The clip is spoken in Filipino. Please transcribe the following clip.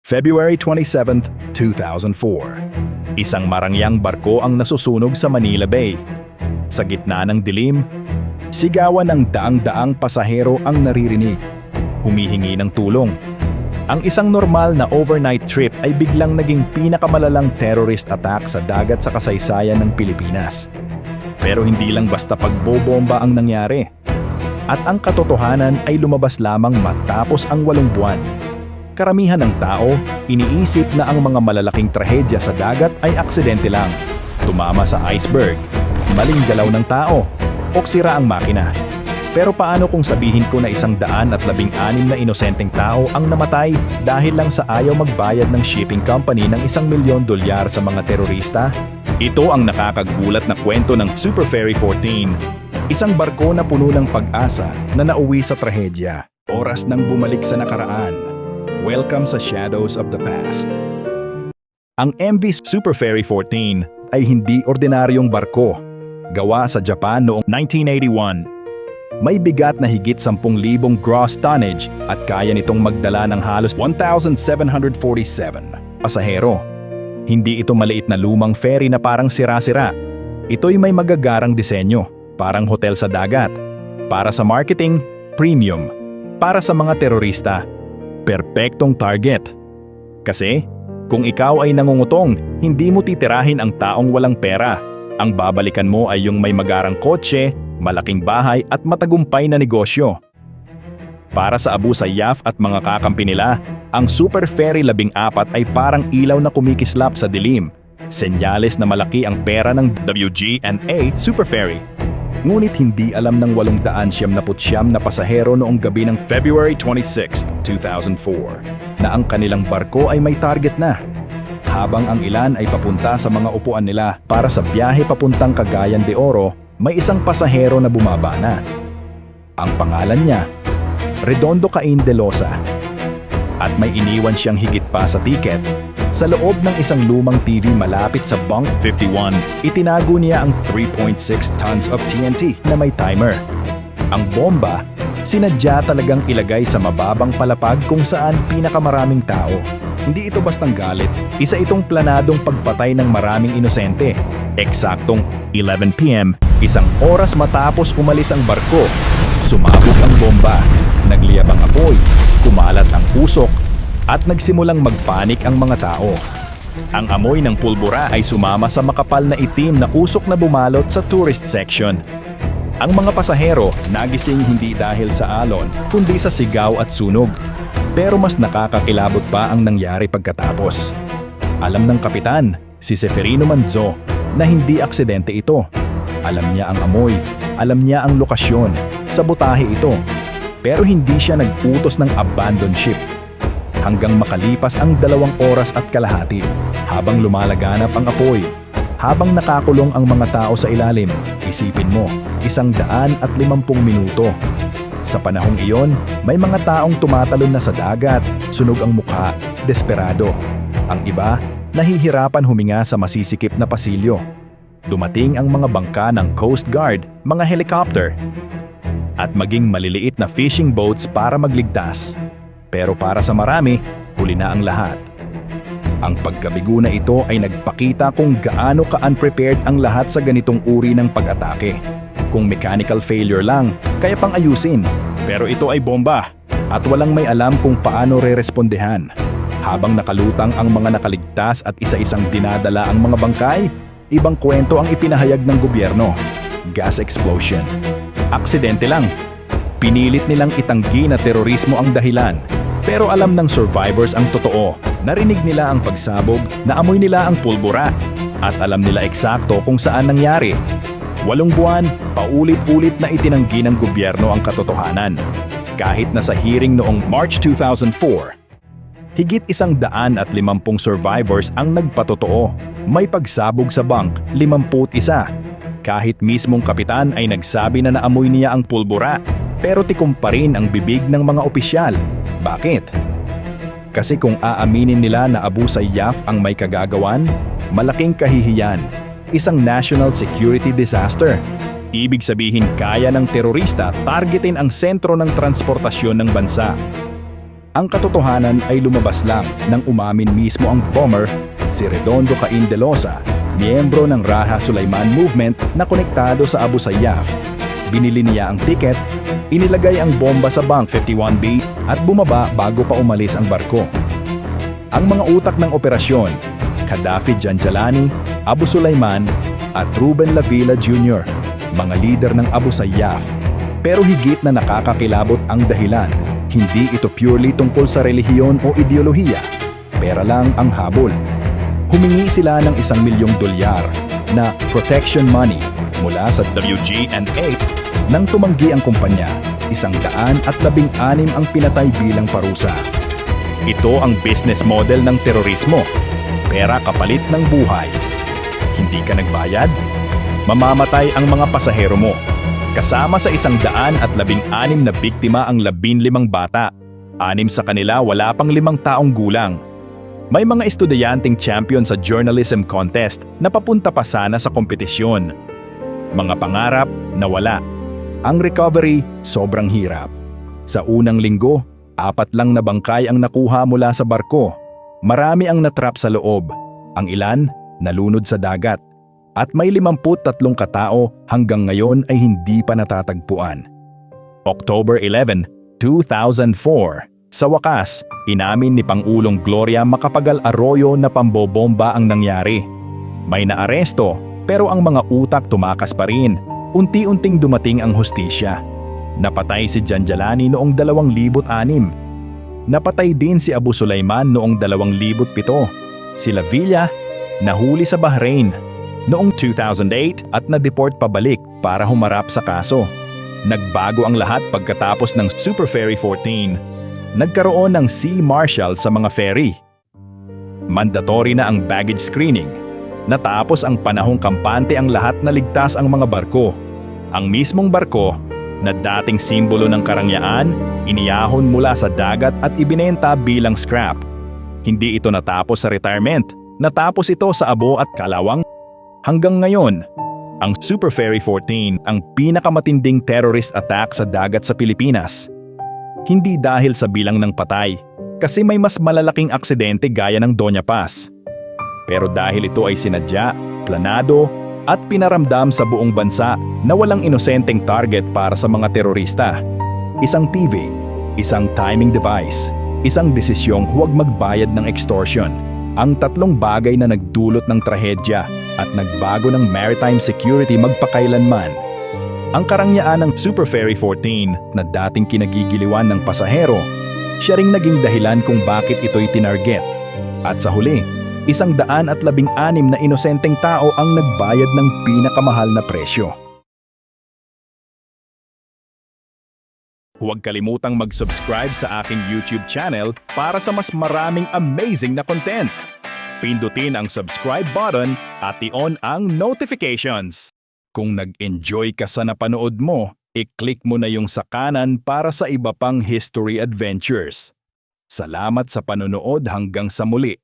February 27, 2004. Isang marangyang barko ang nasusunog sa Manila Bay. Sa gitna ng dilim, sigawan ng daang-daang pasahero ang naririnig. Humihingi ng tulong. Ang isang normal na overnight trip ay biglang naging pinakamalalang terrorist attack sa dagat sa kasaysayan ng Pilipinas. Pero hindi lang basta pagbobomba ang nangyari. At ang katotohanan ay lumabas lamang matapos ang 8 buwan. Karamihan ng tao, iniisip na ang mga malalaking trahedya sa dagat ay aksidente lang. Tumama sa iceberg, maling galaw ng tao, o sira ang makina. Pero paano kung sabihin ko na 116 na inosenteng tao ang namatay dahil lang sa ayaw magbayad ng shipping company ng $1 milyon sa mga terorista? Ito ang nakakagulat na kwento ng Super Ferry 14. Isang barko na puno ng pag-asa na nauwi sa trahedya. Oras nang bumalik sa nakaraan. Welcome sa Shadows of the Past. Ang MV Super Ferry 14 ay hindi ordinaryong barko. Gawa sa Japan noong 1981. May bigat na higit 10,000 gross tonnage at kaya nitong magdala ng halos 1,747 pasahero. Hindi ito maliit na lumang ferry na parang sira-sira. Ito'y may magagarang disenyo, parang hotel sa dagat. Para sa marketing, premium. Para sa mga terorista, perpektong target. Kasi, kung ikaw ay nangungutong, hindi mo titirahin ang taong walang pera. Ang babalikan mo ay yung may magarang kotse, malaking bahay at matagumpay na negosyo. Para sa Abu Sayyaf at mga kakampi nila, ang Super Ferry 14 ay parang ilaw na kumikislap sa dilim. Senyales na malaki ang pera ng WG&A Super Ferry. Ngunit hindi alam ng 879 na pasahero noong gabi ng February 26, 2004 na ang kanilang barko ay may target na. Habang ang ilan ay papunta sa mga upuan nila para sa biyahe papuntang Cagayan de Oro, may isang pasahero na bumaba na. Ang pangalan niya, Redondo Cain de Losa. At may iniwan siyang higit pa sa tiket. Sa loob ng isang lumang TV malapit sa Bunk 51, itinago niya ang 3.6 tons of TNT na may timer. Ang bomba, sinadya talagang ilagay sa mababang palapag kung saan pinakamaraming tao. Hindi ito bastang galit, isa itong planadong pagpatay ng maraming inosente. Eksaktong 11 p.m., isang oras matapos umalis ang barko, sumabog ang bomba, nagliyab ang apoy, kumalat ang usok, at nagsimulang magpanik ang mga tao. Ang amoy ng pulbura ay sumama sa makapal na itim na usok na bumalot sa tourist section. Ang mga pasahero nagising hindi dahil sa alon, kundi sa sigaw at sunog. Pero mas nakakakilabot pa ang nangyari pagkatapos. Alam ng kapitan, si Seferino Manzo, na hindi aksidente ito. Alam niya ang amoy, alam niya ang lokasyon, sabotahe ito. Pero hindi siya nag-utos ng abandon ship. Hanggang makalipas ang 2 oras at kalahati, habang lumalaganap ang apoy, habang nakakulong ang mga tao sa ilalim, isipin mo, 150 minuto. Sa panahong iyon, may mga taong tumatalon na sa dagat, sunog ang mukha, desperado. Ang iba, nahihirapan huminga sa masisikip na pasilyo. Dumating ang mga bangka ng Coast Guard, mga helicopter, at maging maliliit na fishing boats para magligtas. Pero para sa marami, huli na ang lahat. Ang pagkabigo na ito ay nagpakita kung gaano ka-unprepared ang lahat sa ganitong uri ng pag-atake. Kung mechanical failure lang, kaya pang ayusin. Pero ito ay bomba, at walang may alam kung paano re-respondehan. Habang nakalutang ang mga nakaligtas at isa-isang dinadala ang mga bangkay, ibang kwento ang ipinahayag ng gobyerno. Gas explosion. Aksidente lang. Pinilit nilang itanggi na terorismo ang dahilan. Pero alam ng survivors ang totoo. Narinig nila ang pagsabog, naamoy nila ang pulbura, at alam nila eksakto kung saan nangyari. 8 buwan, paulit-ulit na itinanggi ng gobyerno ang katotohanan. Kahit na sa hearing noong March 2004, higit 150 survivors ang nagpatotoo. May pagsabog sa bunk, 51. Kahit mismong kapitan ay nagsabi na naamoy niya ang pulbura, pero tikom pa rin ang bibig ng mga opisyal. Bakit? Kasi kung aaminin nila na Abu Sayyaf ang may kagagawan, malaking kahihiyan. Isang national security disaster. Ibig sabihin kaya ng terorista targetin ang sentro ng transportasyon ng bansa. Ang katotohanan ay lumabas lang nang umamin mismo ang bomber, si Redondo Cain de Losa, miyembro ng Raja Sulaiman Movement na konektado sa Abu Sayyaf. Binili niya ang tiket, inilagay ang bomba sa Bank 51B at bumaba bago pa umalis ang barko. Ang mga utak ng operasyon, Gaddafi Janjalani, Abu Sulaiman at Ruben Lavilla Jr., mga lider ng Abu Sayyaf. Pero higit na nakakakilabot ang dahilan, hindi ito purely tungkol sa relihiyon o ideolohiya. Pera lang ang habol. Humingi sila ng $1 milyong na protection money mula sa WGNA. Nang tumanggi ang kumpanya, 116 ang pinatay bilang parusa. Ito ang business model ng terorismo. Pera kapalit ng buhay. Hindi ka nagbayad? Mamamatay ang mga pasahero mo. Kasama sa 116 na biktima ang 15 bata. 6 sa kanila wala pang 5 taong gulang. May mga estudyanteng champion sa journalism contest na papunta pa sana sa kompetisyon. Mga pangarap na wala. Ang recovery sobrang hirap. Sa unang linggo, 4 lang na bangkay ang nakuha mula sa barko. Marami ang natrap sa loob. Ang ilan, nalunod sa dagat. At may 53 katao hanggang ngayon ay hindi pa natatagpuan. October 11, 2004. Sa wakas, inamin ni Pangulong Gloria Macapagal Arroyo na pambobomba ang nangyari. May naaresto, pero ang mga utak tumakas pa rin. Unti-unting dumating ang hustisya. Napatay si Janjalani noong 2006. Napatay din si Abu Sulaiman noong 2007. Si Lavilla, nahuli sa Bahrain noong 2008 at na-deport pabalik para humarap sa kaso. Nagbago ang lahat pagkatapos ng Super Ferry 14. Nagkaroon ng Sea Marshal sa mga ferry. Mandatory na ang baggage screening. Natapos ang panahong kampante ang lahat na ligtas ang mga barko. Ang mismong barko, na dating simbolo ng karangyaan, iniyahon mula sa dagat at ibinenta bilang scrap. Hindi ito natapos sa retirement. Natapos ito sa Abo at Kalawang. Hanggang ngayon, ang Super Ferry 14 ang pinakamatinding terrorist attack sa dagat sa Pilipinas. Hindi dahil sa bilang ng patay, kasi may mas malalaking aksidente gaya ng Doña Paz. Pero dahil ito ay sinadya, planado, at pinaramdam sa buong bansa na walang inosenteng target para sa mga terorista. Isang TV, isang timing device, isang desisyong huwag magbayad ng extortion. Ang 3 bagay na nagdulot ng trahedya at nagbago ng maritime security magpakailanman. Ang karangyaan ng Super Ferry 14 na dating kinagigiliwan ng pasahero, siya ring naging dahilan kung bakit ito'y tinarget. At sa huli, 116 na inosenteng tao ang nagbayad ng pinakamahal na presyo. Huwag kalimutang mag-subscribe sa aking YouTube channel para sa mas maraming amazing na content. Pindutin ang subscribe button at i-on ang notifications. Kung nag-enjoy ka sa napanood mo, i-click mo na yung sa kanan para sa iba pang history adventures. Salamat sa panonood hanggang sa muli.